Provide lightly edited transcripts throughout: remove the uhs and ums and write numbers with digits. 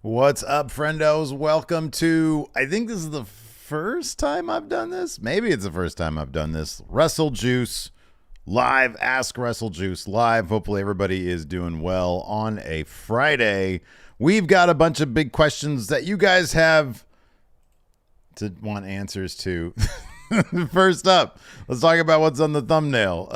What's up, friendos? Welcome to, I think this is the first time I've done this. Maybe it's the first time I've done this. WrestleJuice live. Ask WrestleJuice live. Hopefully everybody is doing well on a Friday. We've got a bunch of big questions that you guys have to want answers to. First up, let's talk about what's on the thumbnail.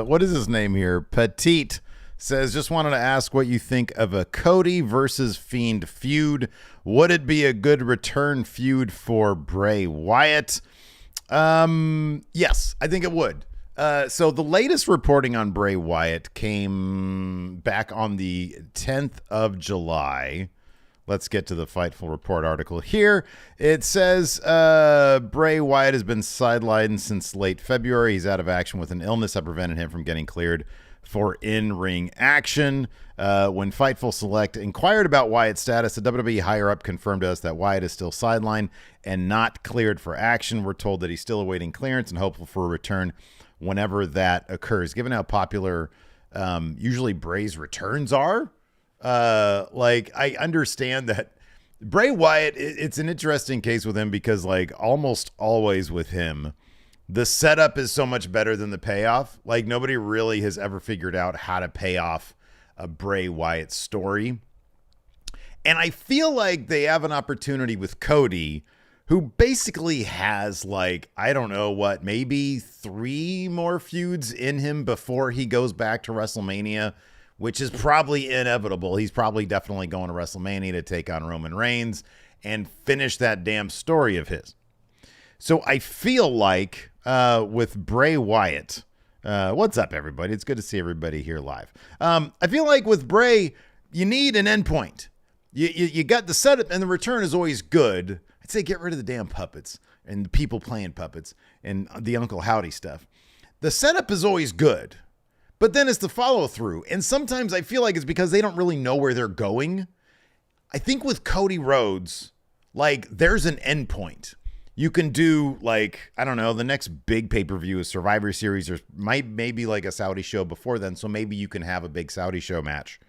What is his name here? Petite says, just wanted to ask what you think of a Cody versus Fiend feud. Would it be a good return feud for Bray Wyatt? Yes, I think it would. So the latest reporting on Bray Wyatt came back on the 10th of July. Let's get to the Fightful Report article here. It says Bray Wyatt has been sidelined since late February. He's out of action with an illness that prevented him from getting cleared for in-ring action. When Fightful Select inquired about Wyatt's status, the WWE higher-up confirmed to us that Wyatt is still sidelined and not cleared for action. We're told that he's still awaiting clearance and hopeful for a return whenever that occurs. Given how popular usually Bray's returns are, I understand that Bray Wyatt, it's an interesting case with him because, like, almost always with him, the setup is so much better than the payoff. Like, nobody really has ever figured out how to pay off a Bray Wyatt story. And I feel like they have an opportunity with Cody, who basically has, like, I don't know what, maybe 3 more feuds in him before he goes back to WrestleMania, which is probably inevitable. He's probably definitely going to WrestleMania to take on Roman Reigns and finish that damn story of his. So I feel like with Bray Wyatt, what's up, everybody? It's good to see everybody here live. I feel like with Bray, you need an endpoint. You got the setup, and the return is always good. I'd say get rid of the damn puppets and the people playing puppets and the Uncle Howdy stuff. The setup is always good, but then it's the follow through. And sometimes I feel like it's because they don't really know where they're going. I think with Cody Rhodes, like, there's an endpoint. You can do, like, I don't know, the next big pay-per-view is Survivor Series, or maybe like a Saudi show before then. So maybe you can have a big Saudi show match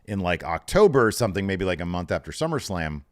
in like October or something, maybe like a month after SummerSlam,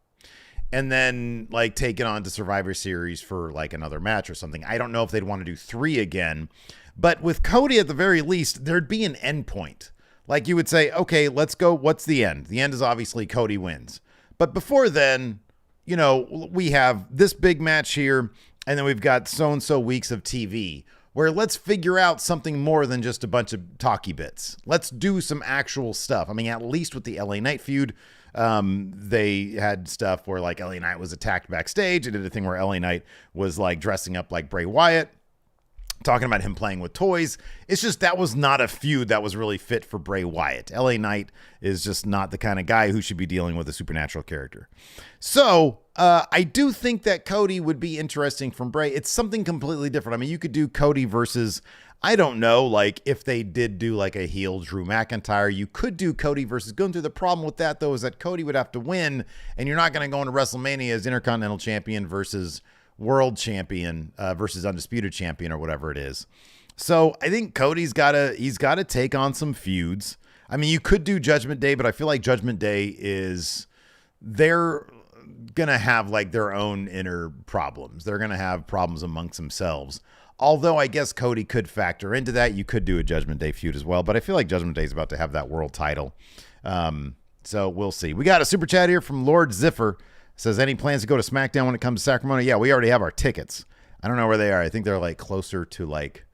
and then like take it on to Survivor Series for like another match or something. I don't know if they'd want to do 3 again, but with Cody at the very least, there'd be an endpoint. Like, you would say, okay, let's go. What's the end? The end is obviously Cody wins. But before then, you know, we have this big match here, and then we've got so-and-so weeks of TV, where let's figure out something more than just a bunch of talky bits. Let's do some actual stuff. I mean, at least with the LA Knight feud, they had stuff where, like, LA Knight was attacked backstage, and did a thing where LA Knight was, like, dressing up like Bray Wyatt, talking about him playing with toys. It's just that was not a feud that was really fit for Bray Wyatt. LA Knight is just not the kind of guy who should be dealing with a supernatural character. So I do think that Cody would be interesting from Bray. It's something completely different. I mean, you could do Cody versus, I don't know, like if they did do like a heel Drew McIntyre, you could do Cody versus Gunther. The problem with that, though, is that Cody would have to win, and you're not going to go into WrestleMania as Intercontinental Champion versus World Champion versus Undisputed Champion or whatever it is. So I think Cody's got to take on some feuds. I mean, you could do Judgment Day, but I feel like Judgment Day they're going to have like their own inner problems. They're going to have problems amongst themselves. Although I guess Cody could factor into that. You could do a Judgment Day feud as well, but I feel like Judgment Day is about to have that world title. So we'll see. We got a super chat here from Lord Ziffer. Says, any plans to go to SmackDown when it comes to Sacramento? Yeah, we already have our tickets. I don't know where they are. I think they're like closer to like,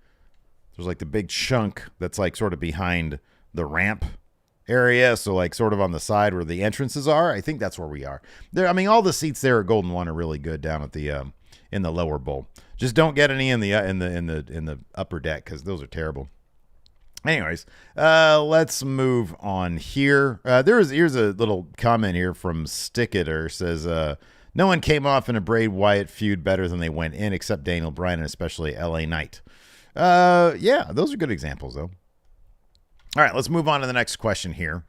there's like the big chunk that's like sort of behind the ramp area. So like sort of on the side where the entrances are. I think that's where we are. There, I mean, all the seats there at Golden One are really good down at the in the lower bowl. Just don't get any in the upper deck because those are terrible. Anyways, let's move on here. Here's a little comment here from Sticketer. Says, no one came off in a Bray Wyatt feud better than they went in, except Daniel Bryan and especially LA Knight. Yeah, those are good examples, though. All right, let's move on to the next question here.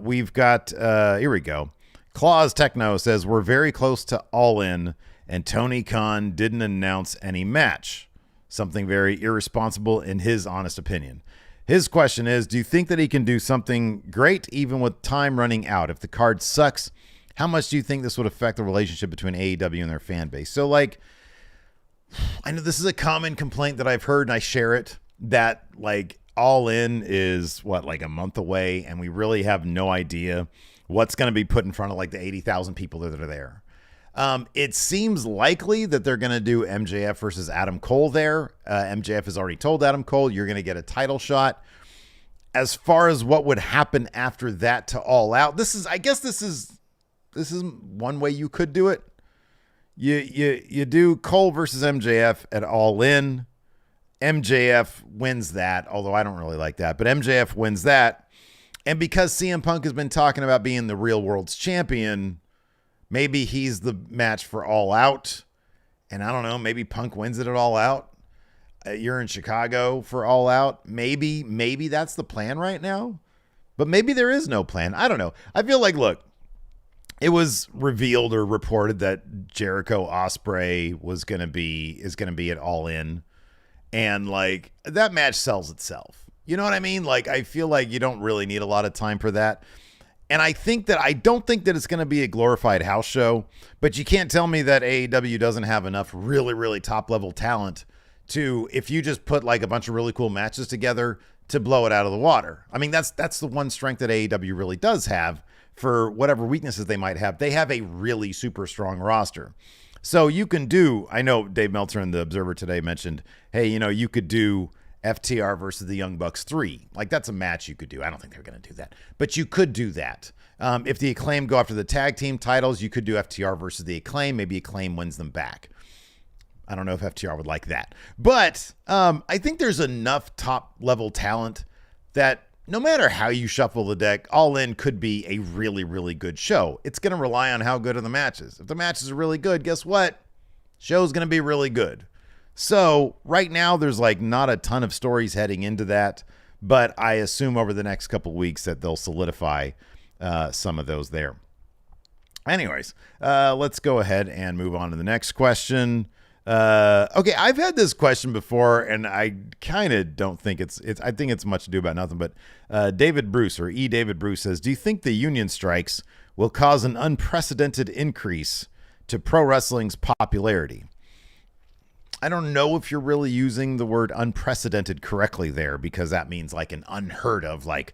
We've got, here we go. Claus Techno says, we're very close to All In, and Tony Khan didn't announce any match. Something very irresponsible in his honest opinion. His question is, do you think that he can do something great even with time running out? If the card sucks, How much do you think this would affect the relationship between AEW and their fan base? So, like, I know this is a common complaint that I've heard, and I share it, that, like, All In is, like a month away, and we really have no idea what's going to be put in front of, like, the 80,000 people that are there. It seems likely that they're going to do MJF versus Adam Cole there. MJF has already told Adam Cole, you're going to get a title shot. As far as what would happen after that to All Out, this is one way you could do it. You do Cole versus MJF at All In. MJF wins that, although I don't really like that, but MJF wins that. And because CM Punk has been talking about being the real world's champion, maybe he's the match for All Out. And I don't know, maybe Punk wins it at All Out. You're in Chicago for All Out. Maybe that's the plan right now. But maybe there is no plan. I don't know. I feel like, look, it was revealed or reported that Jericho Ospreay is going to be at All In. And, like, that match sells itself. You know what I mean? Like, I feel like you don't really need a lot of time for that. And I don't think that it's going to be a glorified house show, but you can't tell me that AEW doesn't have enough really, really top level talent to, if you just put like a bunch of really cool matches together, to blow it out of the water. I mean, that's the one strength that AEW really does have. For whatever weaknesses they might have, they have a really super strong roster. So you can do, I know Dave Meltzer in the Observer today mentioned, hey, you could do FTR versus the Young Bucks 3. Like, that's a match you could do. I don't think they're going to do that, but you could do that. If the Acclaim go after the tag team titles, you could do FTR versus the Acclaim. Maybe Acclaim wins them back. I don't know if FTR would like that, but I think there's enough top level talent that no matter how you shuffle the deck, All In could be a really, really good show. It's going to rely on how good are the matches. If the matches are really good, guess what? Show's going to be really good. So right now there's like not a ton of stories heading into that, but I assume over the next couple weeks that they'll solidify some of those there. Anyways, let's go ahead and move on to the next question. Okay, I've had this question before, and I kind of don't think it's I think it's much ado about nothing, but David Bruce, or E. David Bruce, says, do you think the union strikes will cause an unprecedented increase to pro wrestling's popularity? I don't know if you're really using the word unprecedented correctly there, because that means like an unheard of, like,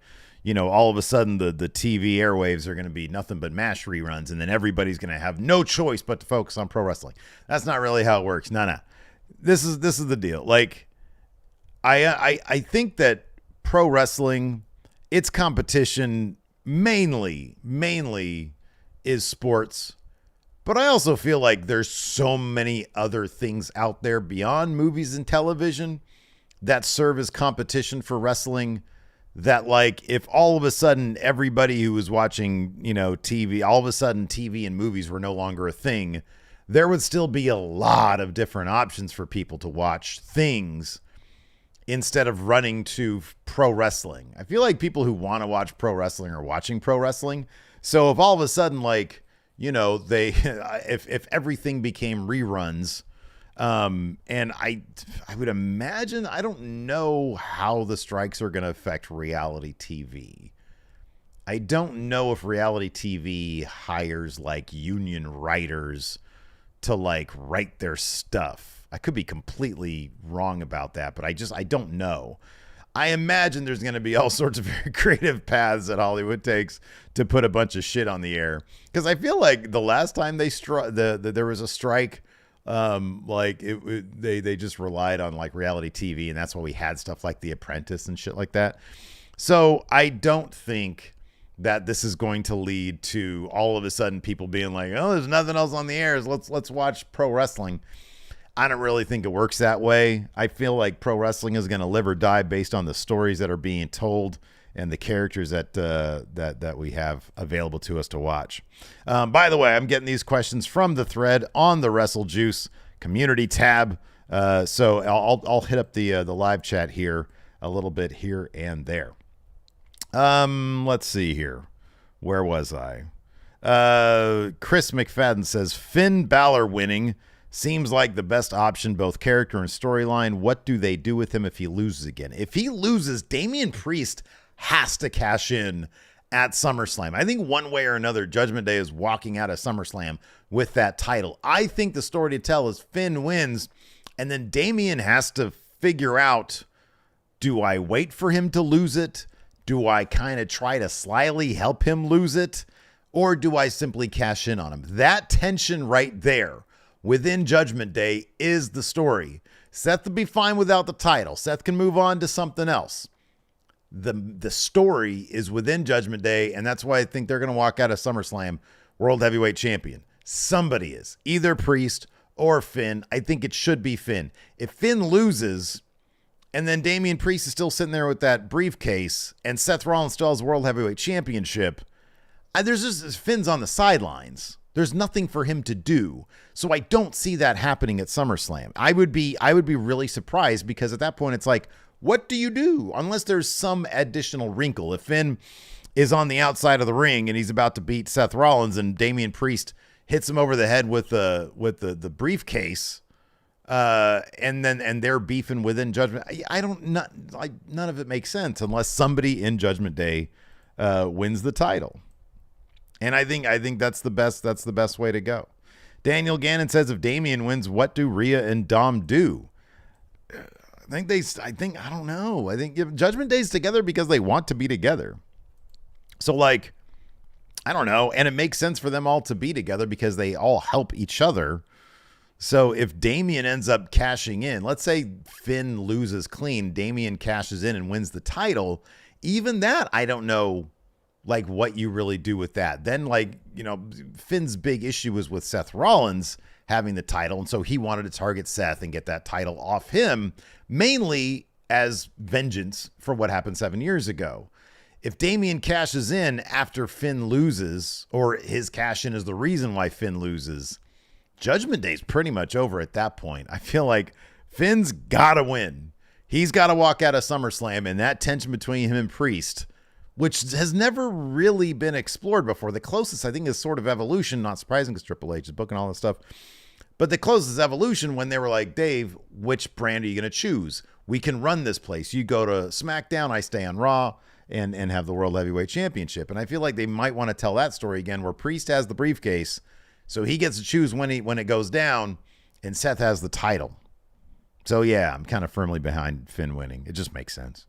all of a sudden the TV airwaves are going to be nothing but MASH reruns, and then everybody's going to have no choice but to focus on pro wrestling. That's not really how it works. No. This is the deal. Like, I think that pro wrestling, its competition mainly is sports. But I also feel like there's so many other things out there beyond movies and television that serve as competition for wrestling, that, like, if all of a sudden everybody who was watching, TV, all of a sudden TV and movies were no longer a thing, there would still be a lot of different options for people to watch things instead of running to pro wrestling. I feel like people who want to watch pro wrestling are watching pro wrestling. So if all of a sudden, like, they if everything became reruns, and I would imagine, I don't know how the strikes are going to affect reality TV. I don't know if reality TV hires like union writers to like write their stuff. I could be completely wrong about that, but I don't know. I imagine there's going to be all sorts of very creative paths that Hollywood takes to put a bunch of shit on the air. Because I feel like the last time there was a strike, they just relied on like reality TV, and that's why we had stuff like The Apprentice and shit like that. So I don't think that this is going to lead to all of a sudden people being like, oh, there's nothing else on the air, let's watch pro wrestling. I don't really think it works that way. I feel like pro wrestling is going to live or die based on the stories that are being told and the characters that we have available to us to watch. By the way, I'm getting these questions from the thread on the WrestleJuice community tab. So I'll hit up the live chat here a little bit here and there. Let's see here. Where was I? Chris McFadden says, Finn Balor winning seems like the best option, both character and storyline. What do they do with him if he loses again? If he loses, Damian Priest has to cash in at SummerSlam. I think one way or another, Judgment Day is walking out of SummerSlam with that title. I think the story to tell is Finn wins, and then Damian has to figure out, do I wait for him to lose it? Do I kind of try to slyly help him lose it? Or do I simply cash in on him? That tension right there within Judgment Day is the story. Seth will be fine without the title. Seth can move on to something else. The story is within Judgment Day, and that's why I think they're going to walk out of SummerSlam World Heavyweight Champion. Somebody is. Either Priest or Finn. I think it should be Finn. If Finn loses, and then Damian Priest is still sitting there with that briefcase, and Seth Rollins still has the World Heavyweight Championship, there's just Finn's on the sidelines. There's nothing for him to do. So I don't see that happening at SummerSlam. I would be really surprised, because at that point it's like, what do you do? Unless there's some additional wrinkle. If Finn is on the outside of the ring and he's about to beat Seth Rollins and Damian Priest hits him over the head with the briefcase, and they're beefing within Judgment. None of it makes sense unless somebody in Judgment Day wins the title. And I think that's the best way to go. Daniel Gannon says, if Damian wins, what do Rhea and Dom do? I don't know. I think Judgment Day's together because they want to be together. So, like, I don't know. And it makes sense for them all to be together because they all help each other. So if Damian ends up cashing in, let's say Finn loses clean, Damian cashes in and wins the title. Even that, I don't know, like, what you really do with that. Then, like, Finn's big issue was with Seth Rollins having the title. And so he wanted to target Seth and get that title off him, mainly as vengeance for what happened 7 years ago. If Damian cashes in after Finn loses, or his cash in is the reason why Finn loses, Judgment Day's pretty much over at that point. I feel like Finn's got to win. He's got to walk out of SummerSlam, and that tension between him and Priest, which has never really been explored before. The closest, I think, is sort of Evolution. Not surprising because Triple H is booking all this stuff. But the closest is Evolution, when they were like, Dave, which brand are you going to choose? We can run this place. You go to SmackDown, I stay on Raw, and have the World Heavyweight Championship. And I feel like they might want to tell that story again, where Priest has the briefcase, so he gets to choose when it goes down, and Seth has the title. So, yeah, I'm kind of firmly behind Finn winning. It just makes sense.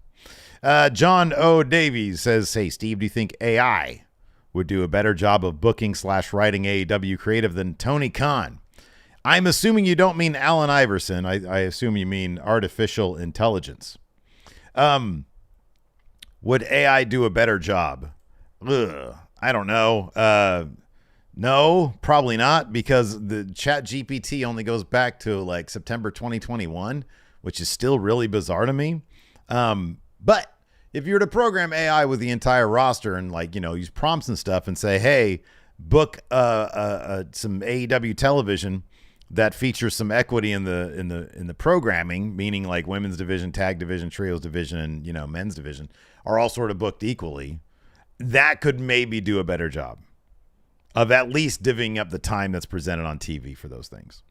John O. Davies says, hey, Steve, do you think AI would do a better job of booking/writing AEW creative than Tony Khan? I'm assuming you don't mean Allen Iverson. I assume you mean artificial intelligence. Would AI do a better job? I don't know. No, probably not, because the Chat GPT only goes back to like September 2021, which is still really bizarre to me. But if you were to program AI with the entire roster and, like, use prompts and stuff and say, hey, book some AEW television that features some equity in the programming, meaning like women's division, tag division, trios division, and men's division are all sort of booked equally, that could maybe do a better job of at least divvying up the time that's presented on TV for those things.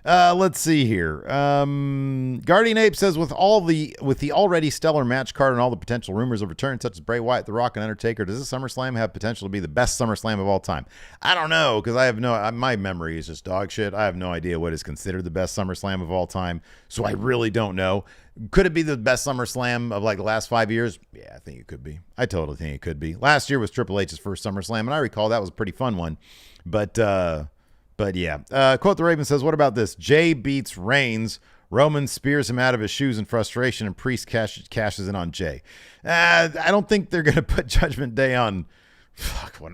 Let's see here. Guardian Ape says, with the already stellar match card and all the potential rumors of return, such as Bray Wyatt, The Rock, and Undertaker, does this SummerSlam have potential to be the best SummerSlam of all time? I don't know, because my memory is just dog shit. I have no idea what is considered the best SummerSlam of all time, so I really don't know. Could it be the best SummerSlam of like the last 5 years? Yeah, I think it could be. I totally think it could be. Last year was Triple H's first SummerSlam, and I recall that was a pretty fun one. But yeah. Quote the Raven says, what about this? Jay beats Reigns. Roman spears him out of his shoes in frustration, and Priest cashes in on Jay. I don't think they're going to put Judgment Day on.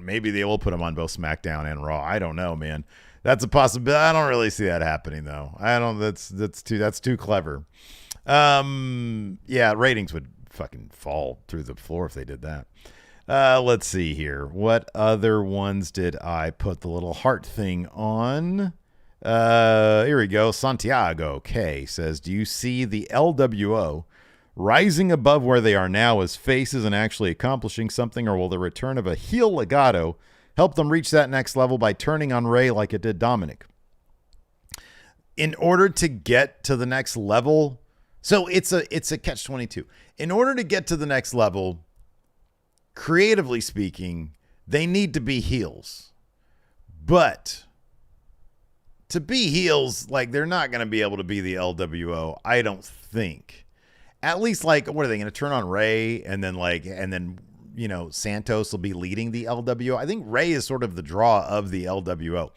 Maybe they will put him on both SmackDown and Raw. I don't know, man. That's a possibility. I don't really see that happening, though. That's too clever. Yeah, ratings would fucking fall through the floor if they did that. Let's see here. What other ones did I put the little heart thing on? Here we go. Santiago K says, do you see the LWO rising above where they are now as faces and actually accomplishing something, or will the return of a heel Legato help them reach that next level by turning on Ray like it did Dominic? In order to get to the next level, so it's a catch-22. In order to get to the next level, creatively speaking, they need to be heels. But to be heels, like, they're not going to be able to be the LWO, I don't think. At least, like, what are they going to turn on Ray and then Santos will be leading the LWO? I think Ray is sort of the draw of the LWO.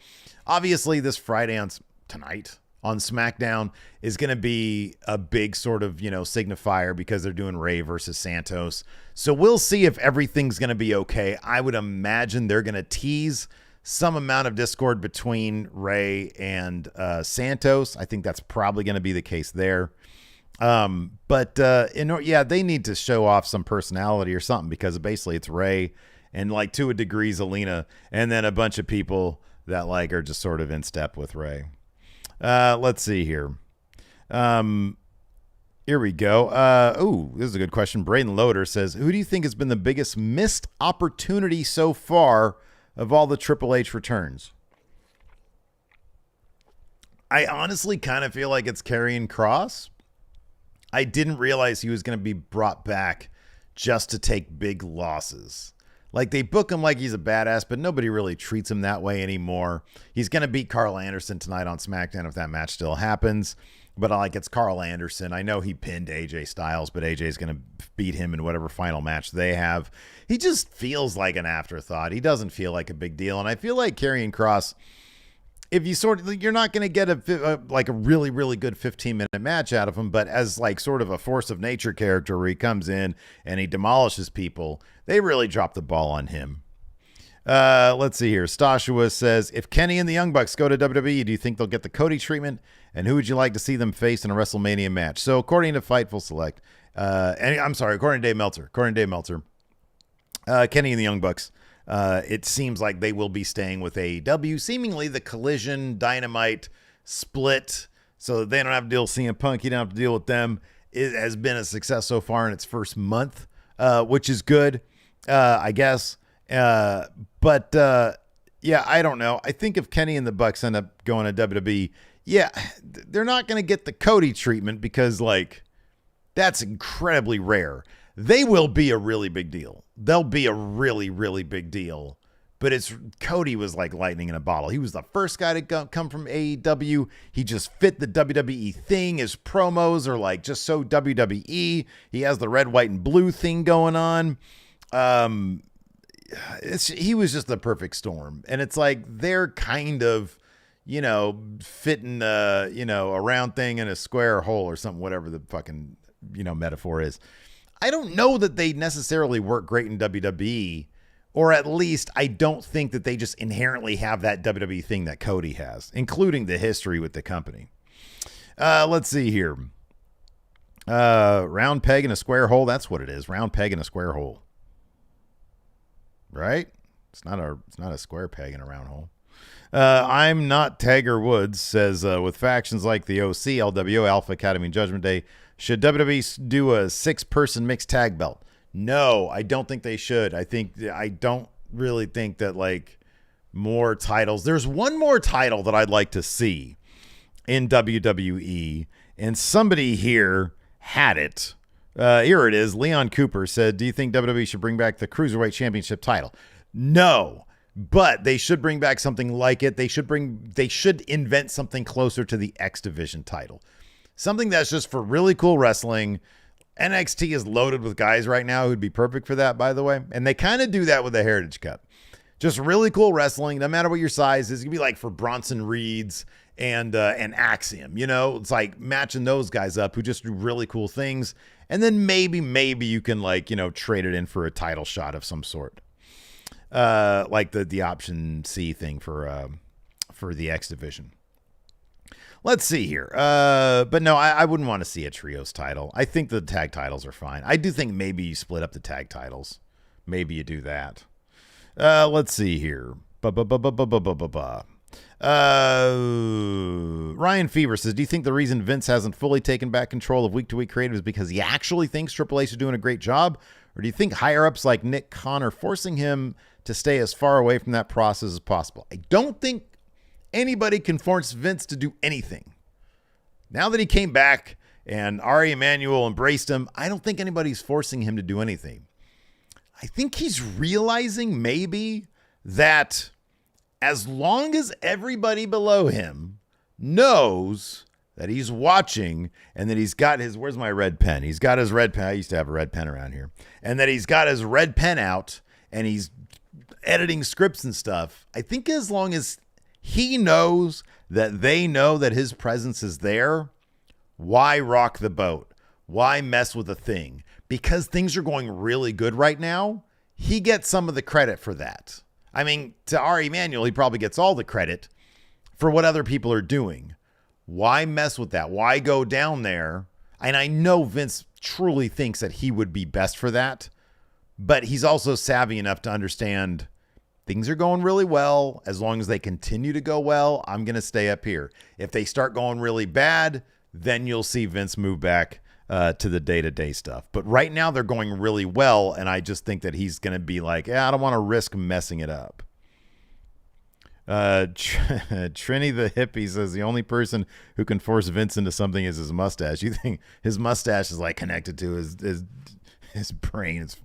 Obviously, this Friday tonight on SmackDown is going to be a big sort of, signifier because they're doing Ray versus Santos. So we'll see if everything's going to be okay. I would imagine they're going to tease some amount of discord between Ray and Santos. I think that's probably going to be the case there. But they need to show off some personality or something, because basically it's Ray and, like, to a degree Zelina, and then a bunch of people that, like, are just sort of in step with Ray. Let's see here. Here we go. This is a good question. Braden Loader says, who do you think has been the biggest missed opportunity so far of all the Triple H returns? I honestly kind of feel like it's Karrion Kross. I didn't realize he was going to be brought back just to take big losses. Like, they book him like he's a badass, but nobody really treats him that way anymore. He's going to beat Carl Anderson tonight on SmackDown if that match still happens. But, like, it's Carl Anderson. I know he pinned AJ Styles, but AJ's going to beat him in whatever final match they have. He just feels like an afterthought. He doesn't feel like a big deal. And I feel like Karrion Kross, if you you're not going to get a really, really good 15-minute match out of him, but as, like, sort of a force of nature character where he comes in and he demolishes people, they really dropped the ball on him. Let's see here. Stashua says, if Kenny and the Young Bucks go to WWE, do you think they'll get the Cody treatment? And who would you like to see them face in a WrestleMania match? So according to Fightful Select, according to Dave Meltzer, Kenny and the Young Bucks, it seems like they will be staying with AEW. Seemingly the Collision Dynamite split, so that they don't have to deal with CM Punk. You don't have to deal with them. It has been a success so far in its first month, which is good, I guess. I don't know. I think if Kenny and the Bucks end up going to WWE, they're not going to get the Cody treatment because, like, that's incredibly rare. They will be a really big deal. They'll be a really, really big deal. But Cody was like lightning in a bottle. He was the first guy to come from AEW. He just fit the WWE thing. His promos are like just so WWE. He has the red, white, and blue thing going on. He was just the perfect storm. And it's like they're kind of, fitting a round thing in a square hole or something, whatever the fucking, metaphor is. I don't know that they necessarily work great in WWE, or at least I don't think that they just inherently have that WWE thing that Cody has, including the history with the company. Let's see here. Round peg in a square hole. That's what it is. Round peg in a square hole. Right? It's not a square peg in a round hole. I'm not Tiger Woods says, with factions like the OC, LWO, Alpha Academy, and Judgment Day, should WWE do a 6-person mixed tag belt? No, I don't think they should. I don't really think that, like, more titles. There's one more title that I'd like to see in WWE, and somebody here had it. Here it is. Leon Cooper said, do you think WWE should bring back the Cruiserweight Championship title? No, but they should bring back something like it. They should invent something closer to the X Division title. Something that's just for really cool wrestling. NXT is loaded with guys right now who'd be perfect for that, by the way. And they kind of do that with the Heritage Cup. Just really cool wrestling, no matter what your size is. It could be like for Bronson Reeds and Axiom, It's like matching those guys up who just do really cool things. And then maybe you can, like, trade it in for a title shot of some sort. Like the option C thing for the X Division. Let's see here. But no, I wouldn't want to see a trios title. I think the tag titles are fine. I do think maybe you split up the tag titles. Maybe you do that. Let's see here. Ryan Fever says, do you think the reason Vince hasn't fully taken back control of week-to-week creative is because he actually thinks Triple H is doing a great job? Or do you think higher-ups like Nick Khan are forcing him to stay as far away from that process as possible? I don't think anybody can force Vince to do anything. Now that he came back and Ari Emanuel embraced him, I don't think anybody's forcing him to do anything. I think he's realizing maybe that as long as everybody below him knows that he's watching and that he's got his, where's my red pen? He's got his red pen. I used to have a red pen around here. And that he's got his red pen out and he's editing scripts and stuff. I think as long as he knows that they know that his presence is there, why rock the boat? Why mess with a thing? Because things are going really good right now, he gets some of the credit for that. I mean, to Ari Emanuel, he probably gets all the credit for what other people are doing. Why mess with that? Why go down there? And I know Vince truly thinks that he would be best for that, but he's also savvy enough to understand things are going really well. As long as they continue to go well, I'm going to stay up here. If they start going really bad, then you'll see Vince move back to the day-to-day stuff. But right now they're going really well, and I just think that he's going to be like, I don't want to risk messing it up. Trini the hippie says the only person who can force Vince into something is his mustache. You think his mustache is like connected to his brain? It's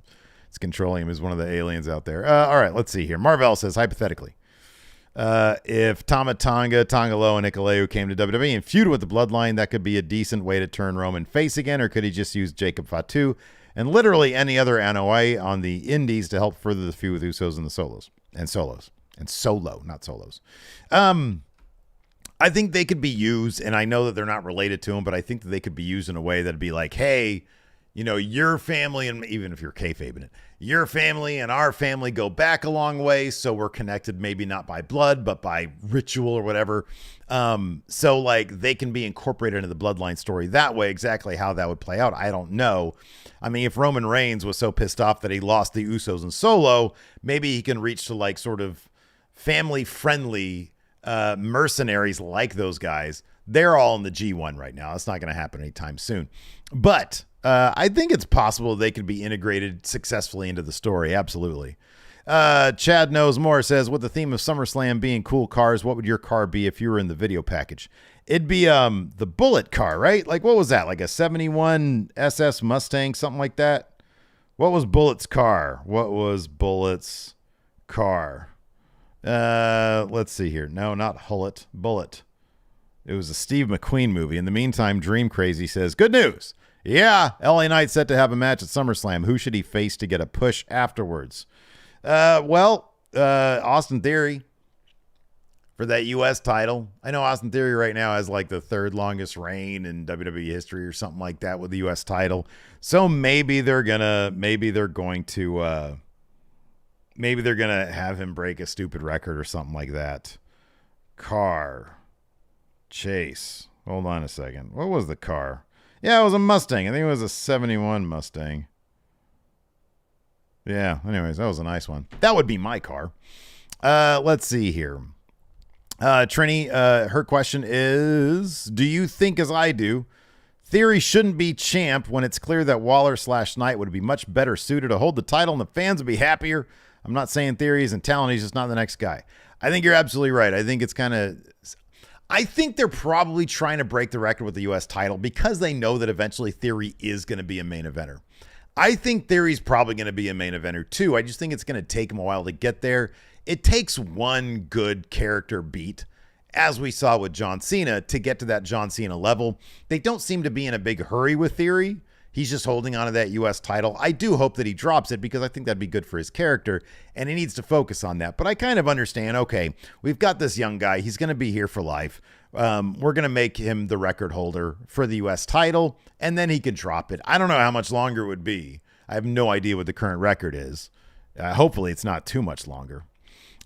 controlling him as one of the aliens out there. All right, let's see here. Marvell says, hypothetically, if Tama Tonga, Tongalo, and Hikuleo came to WWE and feuded with the Bloodline, that could be a decent way to turn Roman face again, or could he just use Jacob Fatu and literally any other NOA on the indies to help further the feud with Usos and the Solos? And Solo, not Solos. I think they could be used, and I know that they're not related to him, but I think that they could be used in a way that'd be like, hey, you know, your family, and even if you're kayfabing it, your family and our family go back a long way, so we're connected, maybe not by blood, but by ritual or whatever. So, like, they can be incorporated into the Bloodline story that way. Exactly how that would play out, I don't know. I mean, if Roman Reigns was so pissed off that he lost the Usos and Solo, maybe he can reach to, like, sort of family-friendly mercenaries like those guys. They're all in the G1 right now. That's not going to happen anytime soon. But I think it's possible they could be integrated successfully into the story. Absolutely. Chad Knows More says, with the theme of SummerSlam being cool cars, what would your car be if you were in the video package? It'd be the Bullet car, right? Like, what was that? Like a 71 SS Mustang, something like that? What was Bullet's car? Let's see here. No, not Hullet. Bullet. It was a Steve McQueen movie. In the meantime, Dream Crazy says, good news. Yeah, LA Knight set to have a match at SummerSlam. Who should he face to get a push afterwards? Austin Theory for that U.S. title. I know Austin Theory right now has like the third longest reign in WWE history or something like that with the U.S. title. So maybe they're gonna have him break a stupid record or something like that. Car. Chase. Hold on a second. What was the car? Yeah, it was a Mustang. I think it was a 71 Mustang. Yeah, anyways, that was a nice one. That would be my car. Let's see here. Trini, her question is, do you think, as I do, Theory shouldn't be champ when it's clear that Waller/Knight would be much better suited to hold the title and the fans would be happier? I'm not saying Theory isn't talented. He's just not the next guy. I think you're absolutely right. I think they're probably trying to break the record with the U.S. title because they know that eventually Theory is going to be a main eventer. I think Theory's probably going to be a main eventer too. I just think it's going to take him a while to get there. It takes one good character beat, as we saw with John Cena, to get to that John Cena level. They don't seem to be in a big hurry with Theory. He's just holding on to that U.S. title. I do hope that he drops it because I think that'd be good for his character, and he needs to focus on that. But I kind of understand, okay, we've got this young guy. He's going to be here for life. We're going to make him the record holder for the U.S. title, and then he can drop it. I don't know how much longer it would be. I have no idea what the current record is. Hopefully it's not too much longer.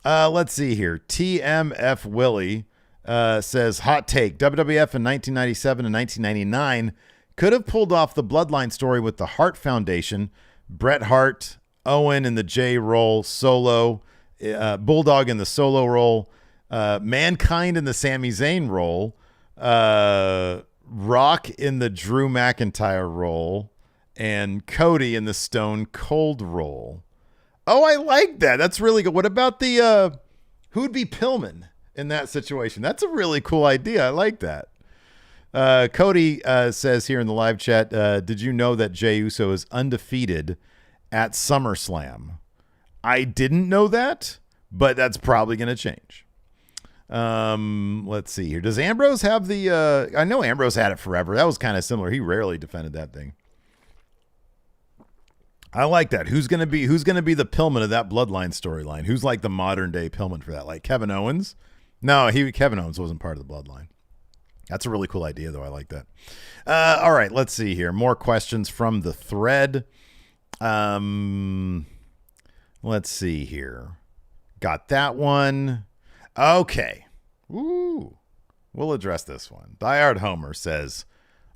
Let's see here. TMF Willie says, hot take, WWF in 1997 and 1999 could have pulled off the Bloodline story with the Hart Foundation, Bret Hart, Owen in the J role, Solo, Bulldog in the Solo role, Mankind in the Sami Zayn role, Rock in the Drew McIntyre role, and Cody in the Stone Cold role. Oh, I like that. That's really good. What about who'd be Pillman in that situation? That's a really cool idea. I like that. Cody says here in the live chat, did you know that Jey Uso is undefeated at SummerSlam. I didn't know that, but that's probably going to change. Let's see here. Does Ambrose have the I know Ambrose had it forever. That was kind of similar. He rarely defended that thing. I like that. Who's gonna be the Pillman of that Bloodline storyline? Who's like the modern day Pillman for that? Like Kevin Owens? No, Kevin Owens wasn't part of the Bloodline. That's a really cool idea, though. I like that. All right, let's see here. More questions from the thread. Let's see here. Got that one. Okay. Ooh. We'll address this one. Diehard Homer says,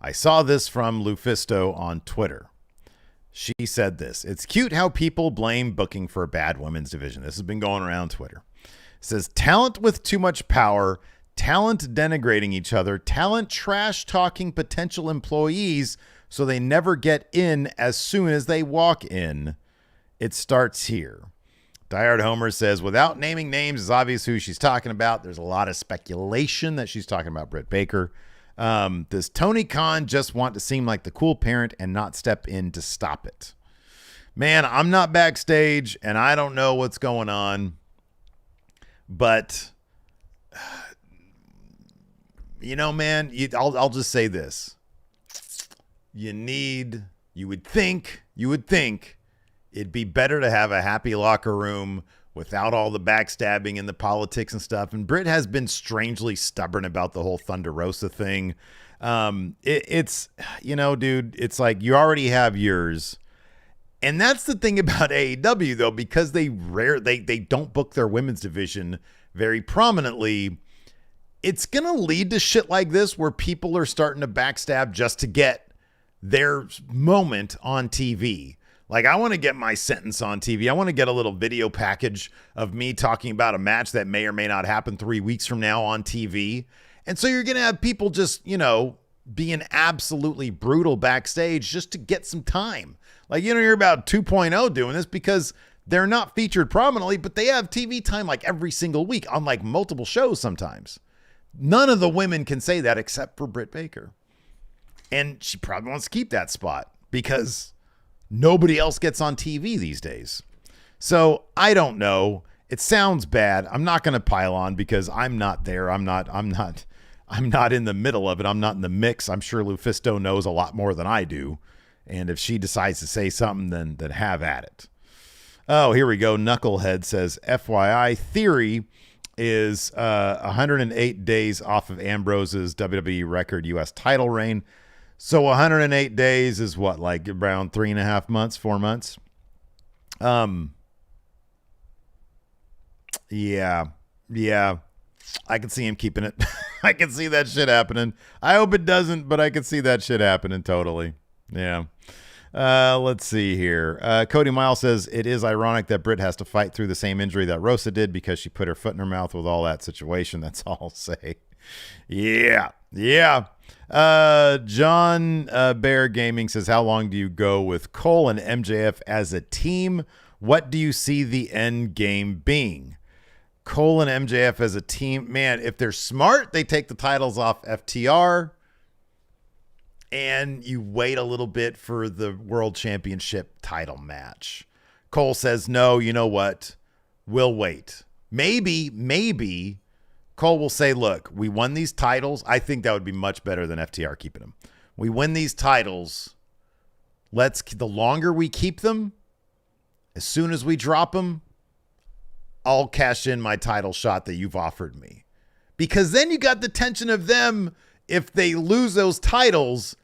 I saw this from Lufisto on Twitter. She said this. It's cute how people blame booking for a bad women's division. This has been going around Twitter. It says, talent with too much power, talent denigrating each other, talent trash-talking potential employees so they never get in as soon as they walk in. It starts here. Diehard Homer says, without naming names, it's obvious who she's talking about. There's a lot of speculation that she's talking about Britt Baker. Does Tony Khan just want to seem like the cool parent and not step in to stop it? Man, I'm not backstage, and I don't know what's going on. But, you know, man, I'll just say this. You would think it'd be better to have a happy locker room without all the backstabbing and the politics and stuff. And Britt has been strangely stubborn about the whole Thunder Rosa thing. It's, you know, dude, it's like you already have yours. And that's the thing about AEW, though, because they don't book their women's division very prominently. It's going to lead to shit like this where people are starting to backstab just to get their moment on TV. Like, I want to get my sentence on TV. I want to get a little video package of me talking about a match that may or may not happen 3 weeks from now on TV. And so you're going to have people just, you know, being absolutely brutal backstage just to get some time. Like, you don't hear about 2.0 doing this because they're not featured prominently, but they have TV time like every single week on like multiple shows sometimes. None of the women can say that except for Britt Baker. And she probably wants to keep that spot because nobody else gets on TV these days. So I don't know. It sounds bad. I'm not going to pile on because I'm not there. I'm not in the middle of it. I'm not in the mix. I'm sure Lufisto knows a lot more than I do. And if she decides to say something, then have at it. Oh, here we go. Knucklehead says, FYI, Theory is 108 days off of Ambrose's WWE record U.S. title reign. So 108 days is what, like around 3.5 months, 4 months? Yeah. I can see him keeping it. I can see that shit happening. I hope it doesn't, but I can see that shit happening totally. Yeah. Let's see here. Cody Miles says, it is ironic that Britt has to fight through the same injury that Rosa did because she put her foot in her mouth with all that situation. That's all I'll say. Yeah. John Bear Gaming says, how long do you go with Cole and MJF as a team? What do you see the end game being? Cole and MJF as a team, man, if they're smart, they take the titles off FTR and you wait a little bit for the World Championship title match. Cole says, no, you know what? We'll wait. Maybe Cole will say, look, we won these titles. I think that would be much better than FTR keeping them. We win these titles. The longer we keep them, as soon as we drop them, I'll cash in my title shot that you've offered me. Because then you got the tension of them, if they lose those titles,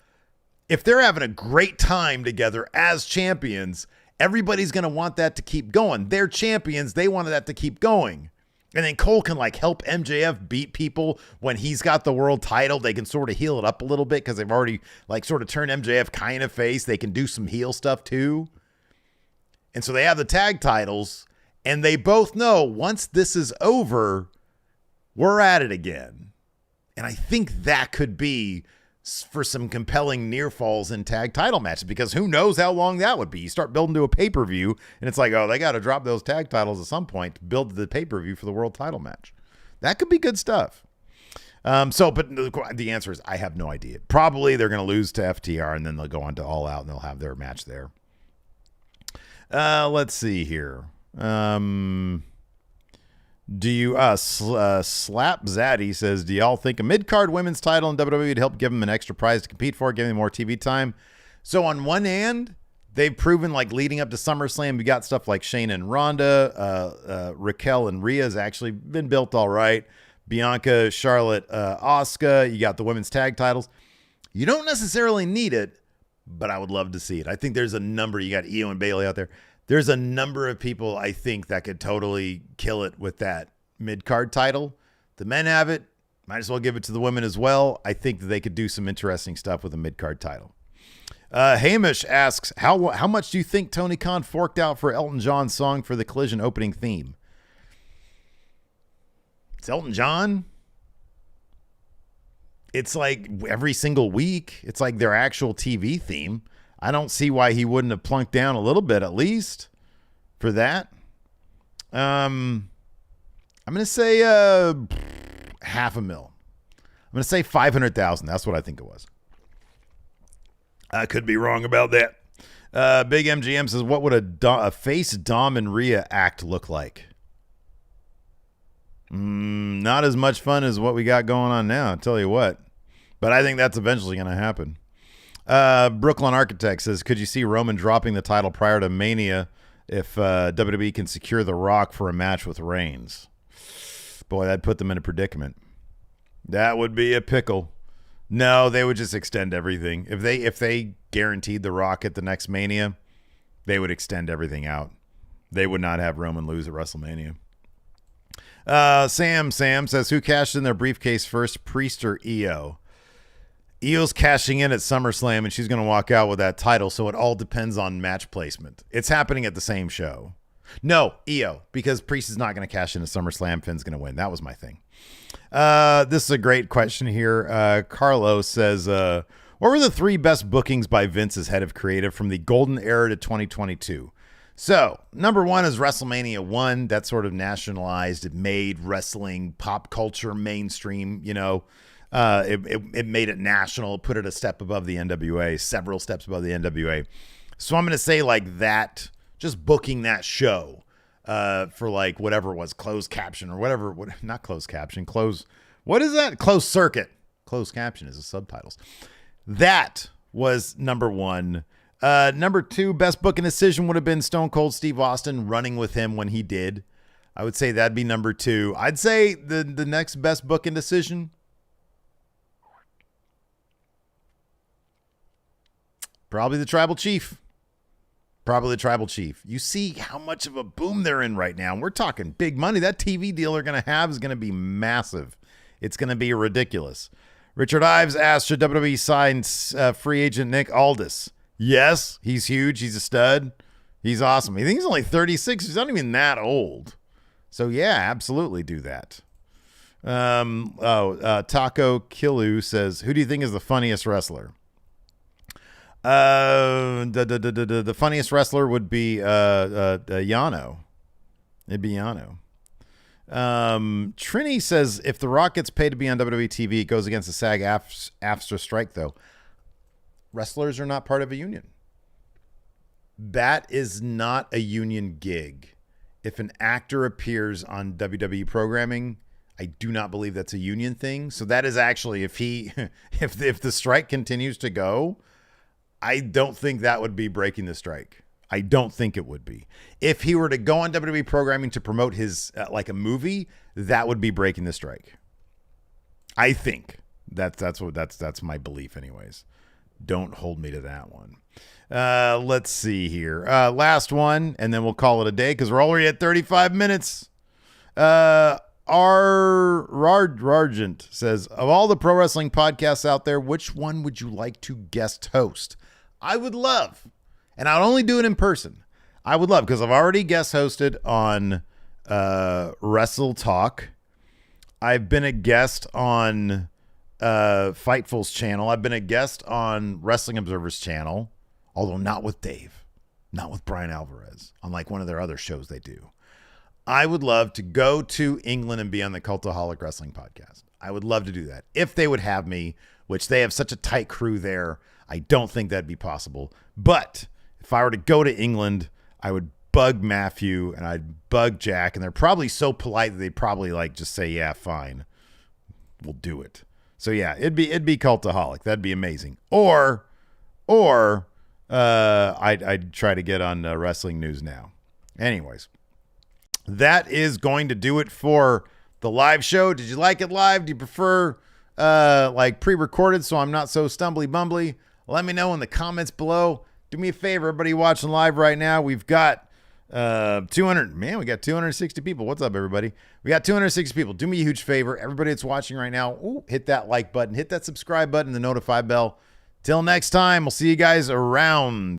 if they're having a great time together as champions, everybody's going to want that to keep going. They're champions. They wanted that to keep going. And then Cole can like help MJF beat people when he's got the world title. They can sort of heal it up a little bit because they've already like sort of turned MJF kind of face. They can do some heel stuff too. And so they have the tag titles and they both know once this is over, we're at it again. And I think that could be for some compelling near falls in tag title matches because who knows how long that would be. You start building to a pay-per-view and it's like, oh, they got to drop those tag titles at some point to build the pay-per-view for the world title match. That could be good stuff. But the answer is I have no idea. Probably they're going to lose to FTR and then they'll go on to All Out and they'll have their match there. Let's see here. Do you Slap Zaddy says, do y'all think a mid-card women's title in WWE would help give them an extra prize to compete for, give them more TV time? So on one hand, they've proven, like, leading up to SummerSlam, we got stuff like Shayna and Ronda, Raquel and Rhea has actually been built all right. Bianca, Charlotte, Asuka, you got the women's tag titles. You don't necessarily need it, but I would love to see it. I think there's a number. You got Io and Bayley out there. There's a number of people I think that could totally kill it with that mid-card title. The men have it. Might as well give it to the women as well. I think that they could do some interesting stuff with a mid-card title. Hamish asks, how much do you think Tony Khan forked out for Elton John's song for the Collision opening theme? It's Elton John. It's like every single week. It's like their actual TV theme. I don't see why he wouldn't have plunked down a little bit at least for that. I'm going to say $500,000. I'm going to say 500,000. That's what I think it was. I could be wrong about that. Big MGM says, what would a face Dom and Rhea act look like? Not as much fun as what we got going on now, I'll tell you what. But I think that's eventually going to happen. Brooklyn Architect says, could you see Roman dropping the title prior to Mania if WWE can secure The Rock for a match with Reigns? Boy, that'd put them in a predicament. That would be a pickle. No, they would just extend everything. If they guaranteed The Rock at the next Mania, they would extend everything out. They would not have Roman lose at WrestleMania. Sam says, who cashed in their briefcase first, Priest or Io? Io's cashing in at SummerSlam, and she's going to walk out with that title, so it all depends on match placement. It's happening at the same show. No, Io, because Priest is not going to cash in at SummerSlam. Finn's going to win. That was my thing. This is a great question here. Carlos says, what were the 3 best bookings by Vince as head of creative from the golden era to 2022? So, number 1 is WrestleMania 1. That sort of nationalized. It made wrestling pop culture mainstream, you know. It made it national, put it a step above the NWA, several steps above the NWA. So I'm going to say like that, just booking that show for like whatever it was, closed caption or whatever, not closed caption, what is that? Closed circuit. Closed caption is the subtitles. That was number 1. Number 2, best booking decision would have been Stone Cold Steve Austin running with him when he did. I would say that'd be number 2. I'd say the next best booking decision, probably the Tribal Chief. You see how much of a boom they're in right now. We're talking big money. That TV deal they're going to have is going to be massive. It's going to be ridiculous. Richard Ives asked, should WWE sign free agent Nick Aldis? Yes, he's huge. He's a stud. He's awesome. I think he's only 36. He's not even that old. So, yeah, absolutely do that. Taco Killu says, who do you think is the funniest wrestler? The funniest wrestler would be Yano. It'd be Yano. Trini says, if The Rock gets paid to be on WWE TV, it goes against the SAG-AFTRA strike, though. Wrestlers are not part of a union. That is not a union gig. If an actor appears on WWE programming, I do not believe that's a union thing. So that is actually, if the strike continues to go, I don't think that would be breaking the strike. I don't think it would be. If he were to go on WWE programming to promote his like a movie, that would be breaking the strike. I think that's my belief anyways. Don't hold me to that one. Let's see here. Last one, and then we'll call it a day because we're already at 35 minutes. Rargent says, of all the pro wrestling podcasts out there, which one would you like to guest host? I would love, and I'd only do it in person. I would love, because I've already guest hosted on Wrestle Talk. I've been a guest on Fightful's channel. I've been a guest on Wrestling Observer's channel, although not with Dave, not with Brian Alvarez, on like one of their other shows they do. I would love to go to England and be on the Cultaholic Wrestling podcast. I would love to do that if they would have me, which they have such a tight crew there. I don't think that'd be possible. But if I were to go to England, I would bug Matthew and I'd bug Jack, and they're probably so polite that they'd probably like just say, yeah, fine, we'll do it. So yeah, it'd be Cultaholic. That'd be amazing. Or I'd try to get on Wrestling News Now. Anyways, that is going to do it for the live show. Did you like it live? Do you prefer like pre-recorded so I'm not so stumbly bumbly? Let me know in the comments below. Do me a favor, everybody watching live right now. We've got 200. Man, we got 260 people. What's up, everybody? We got 260 people. Do me a huge favor, everybody that's watching right now. Hit that like button, hit that subscribe button, the notify bell. Till next time, we'll see you guys around.